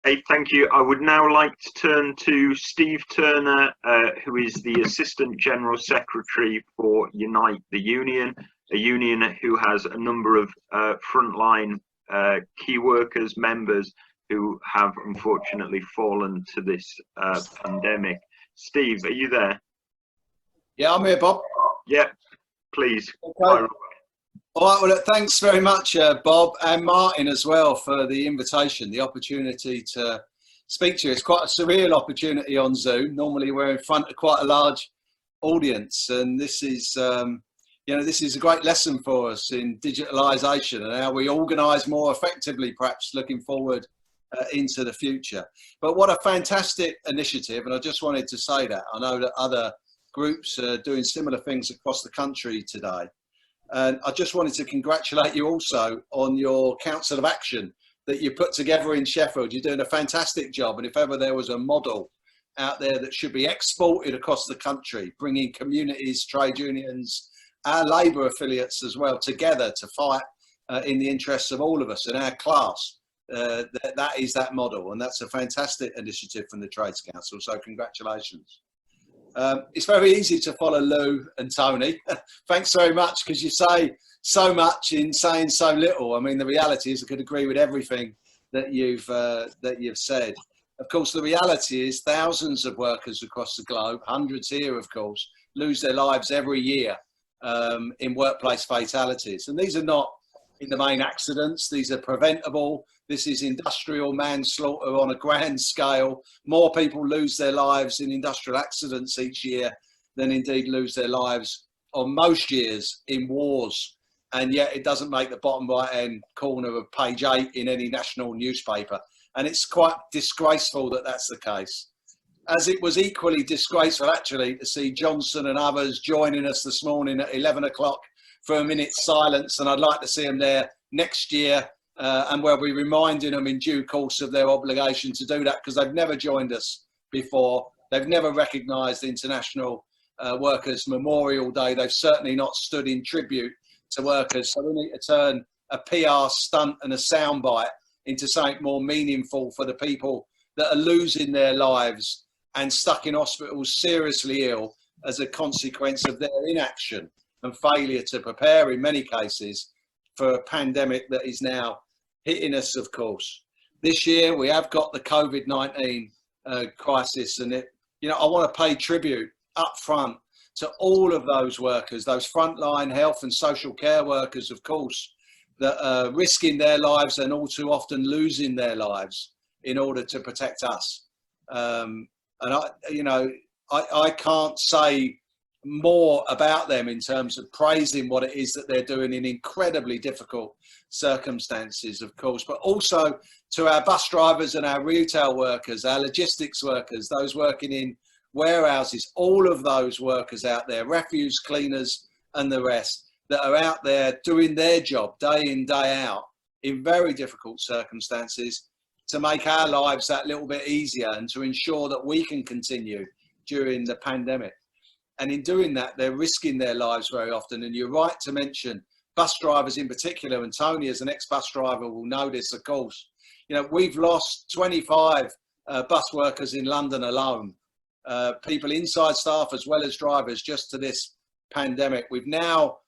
Hey, thank you. I would now like to turn to Steve Turner, who is the Assistant General Secretary for Unite the Union, a union who has a number of frontline key workers, members who have unfortunately fallen to this pandemic. Steve, are you there? Yeah, I'm here, Bob. Yeah, please. Okay. All right, well, thanks very much, Bob and Martin as well for the invitation, the opportunity to speak to you. It's quite a surreal opportunity on Zoom. Normally we're in front of quite a large audience, and this is, this is a great lesson for us in digitalisation and how we organise more effectively, perhaps looking forward into the future. But what a fantastic initiative, and I just wanted to say that. I know that other groups are doing similar things across the country today. And I just wanted to congratulate you also on your Council of Action that you put together in Sheffield. You're doing a fantastic job. And if ever there was a model out there that should be exported across the country, bringing communities, trade unions, our labour affiliates as well together to fight in the interests of all of us in our class, that is that model. And that's a fantastic initiative from the Trades Council. So congratulations. It's very easy to follow Lou and Tony. Thanks very much, because you say so much in saying so little. I mean, the reality is I could agree with everything that you've said. Of course, the reality is thousands of workers across the globe, hundreds here, of course, lose their lives every year in workplace fatalities. And these are not in the main accidents. These are preventable. This is industrial manslaughter on a grand scale. More people lose their lives in industrial accidents each year than indeed lose their lives on most years in wars. And yet it doesn't make the bottom right-hand corner of page 8 in any national newspaper. And it's quite disgraceful that that's the case. As it was equally disgraceful, actually, to see Johnson and others joining us this morning at 11 o'clock for a minute's silence. And I'd like to see them there next year. And we'll be reminding them in due course of their obligation to do that, because they've never joined us before. They've never recognised International Workers' Memorial Day. They've certainly not stood in tribute to workers. So we need to turn a PR stunt and a soundbite into something more meaningful for the people that are losing their lives and stuck in hospitals seriously ill as a consequence of their inaction and failure to prepare, in many cases, for a pandemic that is now hitting us, of course. This year, we have got the COVID-19 crisis, and I want to pay tribute up front to all of those workers, those frontline health and social care workers, of course, that are risking their lives and all too often losing their lives in order to protect us. And I can't say more about them in terms of praising what it is that they're doing in incredibly difficult circumstances, of course, but also to our bus drivers and our retail workers, our logistics workers, those working in warehouses, all of those workers out there, refuse cleaners and the rest, that are out there doing their job day in, day out in very difficult circumstances to make our lives that little bit easier and to ensure that we can continue during the pandemic. And in doing that, they're risking their lives very often. And you're right to mention bus drivers in particular, and Tony as an ex-bus driver will know this, of course. We've lost 25 bus workers in London alone, people inside staff as well as drivers, just to this pandemic. We've now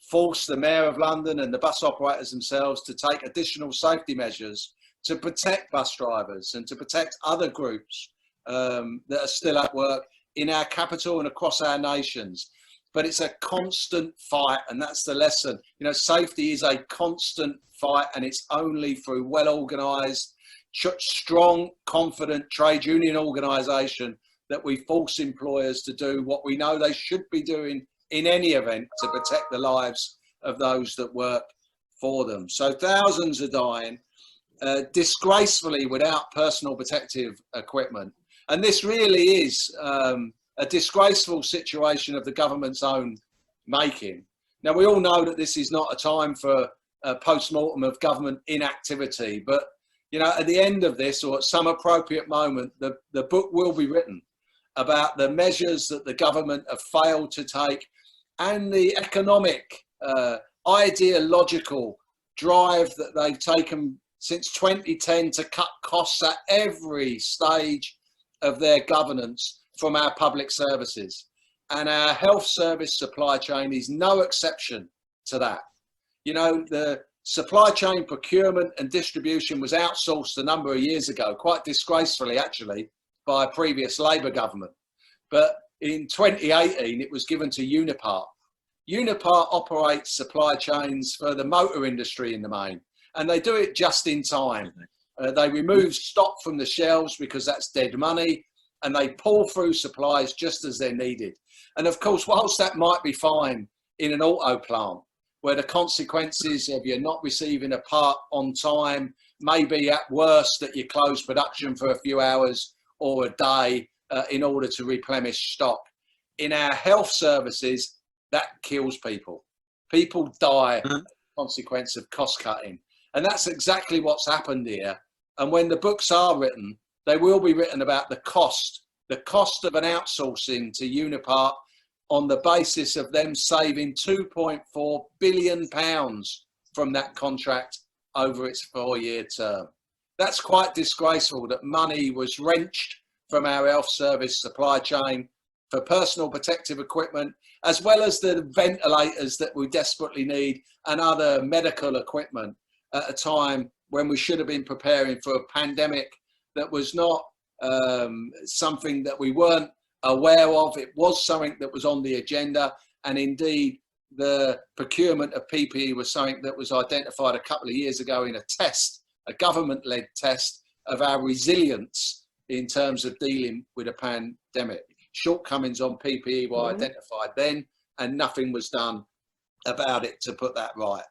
forced the Mayor of London and the bus operators themselves to take additional safety measures to protect bus drivers and to protect other groups that are still at work in our capital and across our nations. But it's a constant fight, and that's the lesson. Safety is a constant fight, and it's only through well-organised, strong, confident trade union organisation that we force employers to do what we know they should be doing in any event to protect the lives of those that work for them. So thousands are dying disgracefully without personal protective equipment. And this really is a disgraceful situation of the government's own making. Now, we all know that this is not a time for a post-mortem of government inactivity, but, at the end of this, or at some appropriate moment, the book will be written about the measures that the government have failed to take and the economic, ideological drive that they've taken since 2010 to cut costs at every stage of their governance from our public services. And our health service supply chain is no exception to that. You know, the supply chain procurement and distribution was outsourced a number of years ago, quite disgracefully actually, by a previous Labour government. But in 2018, it was given to Unipart. Unipart operates supply chains for the motor industry in the main, and they do it just in time. They remove stock from the shelves because that's dead money, and they pull through supplies just as they're needed. And of course, whilst that might be fine in an auto plant, where the consequences of you not receiving a part on time may be at worst that you close production for a few hours or a day in order to replenish stock. In our health services, that kills people. People die as a consequence of cost cutting. And that's exactly what's happened here. And when the books are written, they will be written about the cost of an outsourcing to Unipart on the basis of them saving £2.4 billion from that contract over its 4-year term. That's quite disgraceful that money was wrenched from our health service supply chain for personal protective equipment, as well as the ventilators that we desperately need and other medical equipment at a time when we should have been preparing for a pandemic that was not something that we weren't aware of. It was something that was on the agenda, and indeed the procurement of PPE was something that was identified a couple of years ago in a test, a government-led test of our resilience in terms of dealing with a pandemic. Shortcomings on PPE were identified then, and nothing was done about it to put that right.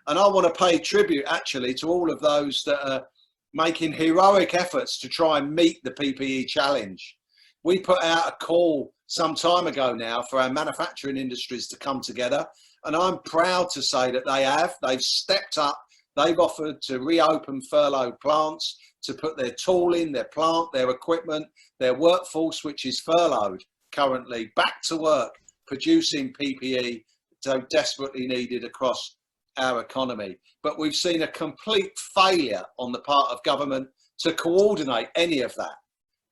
And I want to pay tribute actually to all of those that are making heroic efforts to try and meet the PPE challenge. We put out a call some time ago now for our manufacturing industries to come together, and I'm proud to say that they have. They've stepped up. They've offered to reopen furloughed plants, to put their tooling, their plant, their equipment, their workforce, which is furloughed currently, back to work, producing PPE so desperately needed across our economy. But we've seen a complete failure on the part of government to coordinate any of that.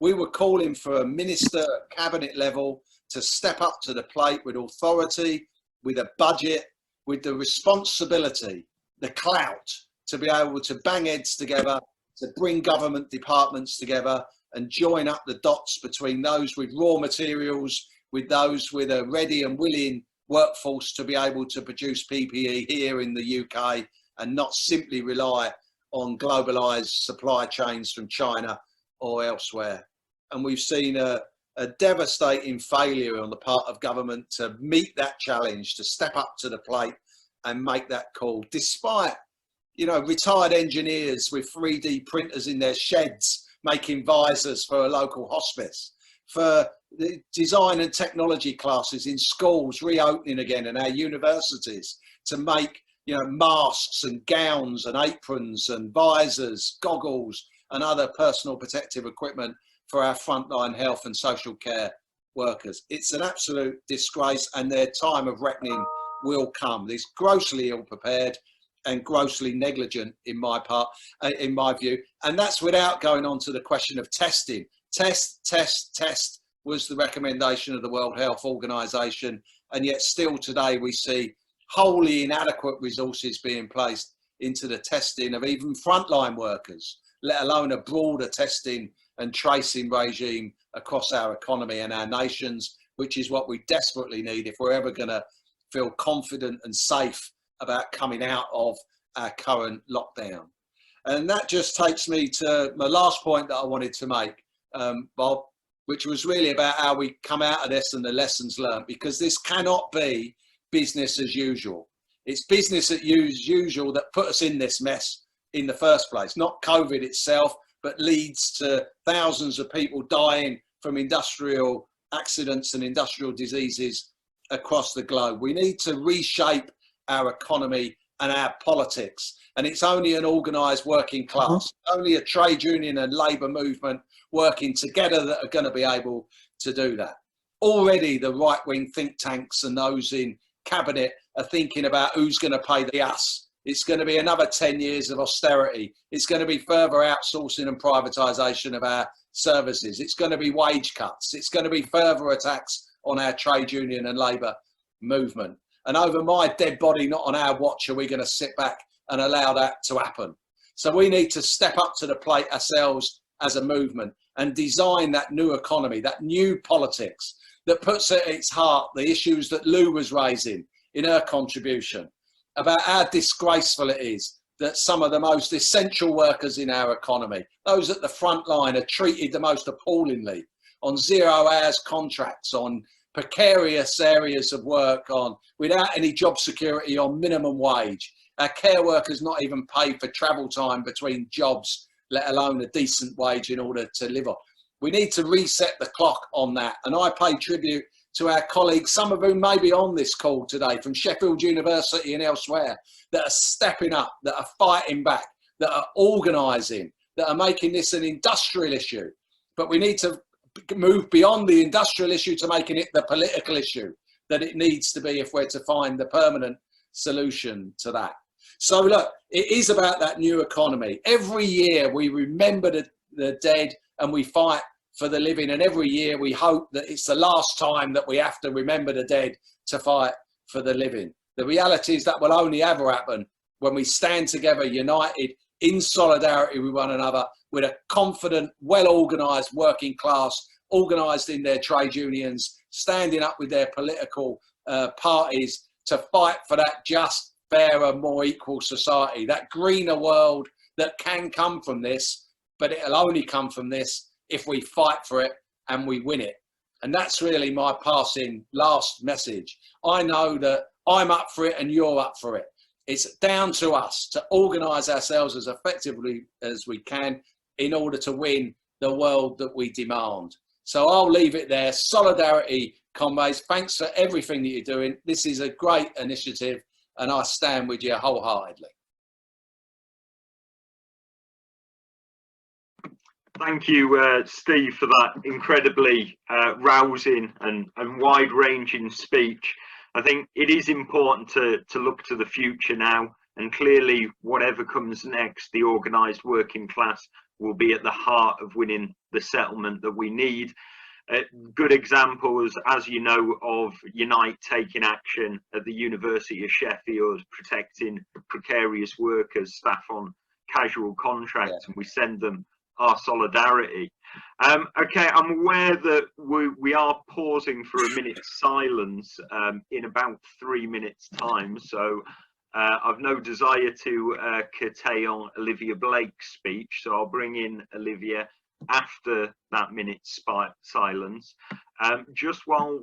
We were calling for a minister at cabinet level to step up to the plate with authority, with a budget, with the responsibility, the clout, to be able to bang heads together, to bring government departments together and join up the dots between those with raw materials, with those with a ready and willing workforce to be able to produce PPE here in the UK and not simply rely on globalised supply chains from China or elsewhere. And we've seen a devastating failure on the part of government to meet that challenge, to step up to the plate and make that call, despite, you know, retired engineers with 3D printers in their sheds making visors for a local hospice, for the design and technology classes in schools reopening again and our universities to make, you know, masks and gowns and aprons and visors, goggles and other personal protective equipment for our frontline health and social care workers. It's an absolute disgrace, and their time of reckoning will come. They're grossly ill prepared and grossly negligent in my view. And that's without going on to the question of testing. Test was the recommendation of the World Health Organization. And yet still today we see wholly inadequate resources being placed into the testing of even frontline workers, let alone a broader testing and tracing regime across our economy and our nations, which is what we desperately need if we're ever going to feel confident and safe about coming out of our current lockdown. And that just takes me to my last point that I wanted to make, Bob, which was really about how we come out of this and the lessons learned, because this cannot be business as usual. It's business as usual that put us in this mess in the first place, not COVID itself, but leads to thousands of people dying from industrial accidents and industrial diseases across the globe. We need to reshape our economy and our politics, and it's only an organised working class, only a trade union and labour movement working together that are going to be able to do that. Already the right-wing think tanks and those in cabinet are thinking about who's going to pay the us It's going to be another 10 years of austerity. It's going to be further outsourcing and privatisation of our services. It's going to be wage cuts. It's going to be further attacks on our trade union and labour movement. And over my dead body, not on our watch, are we going to sit back and allow that to happen. So we need to step up to the plate ourselves as a movement and design that new economy, that new politics that puts at its heart the issues that Lou was raising in her contribution about how disgraceful it is that some of the most essential workers in our economy, those at the front line, are treated the most appallingly on 0 hours contracts, on precarious areas of work, on without any job security, on minimum wage. Our care workers not even paid for travel time between jobs, let alone a decent wage in order to live on. We need to reset the clock on that. And I pay tribute to our colleagues, some of whom may be on this call today from Sheffield University and elsewhere, that are stepping up, that are fighting back, that are organising, that are making this an industrial issue. But we need to move beyond the industrial issue to making it the political issue that it needs to be if we're to find the permanent solution to that. So look, it is about that new economy. Every year we remember the dead and we fight for the living, and every year we hope that it's the last time that we have to remember the dead to fight for the living. The reality is that will only ever happen when we stand together, united, in solidarity with one another, with a confident, well-organised working class, organised in their trade unions, standing up with their political parties to fight for that just, fairer, more equal society, that greener world that can come from this, but it'll only come from this if we fight for it and we win it. And that's really my passing last message. I know that I'm up for it and you're up for it. It's down to us to organise ourselves as effectively as we can in order to win the world that we demand. So I'll leave it there. Solidarity, comrades. Thanks for everything that you're doing. This is a great initiative and I stand with you wholeheartedly. Thank you, Steve, for that incredibly rousing and wide-ranging speech. I think it is important to look to the future now, and clearly whatever comes next, the organised working class will be at the heart of winning the settlement that we need. Good examples, as you know, of Unite taking action at the University of Sheffield, protecting precarious workers, staff on casual contracts, and we send them our solidarity. Okay, I'm aware that we are pausing for a minute's silence in about 3 minutes' time, so I've no desire to curtail Olivia Blake's speech, so I'll bring in Olivia after that minute's silence. Just while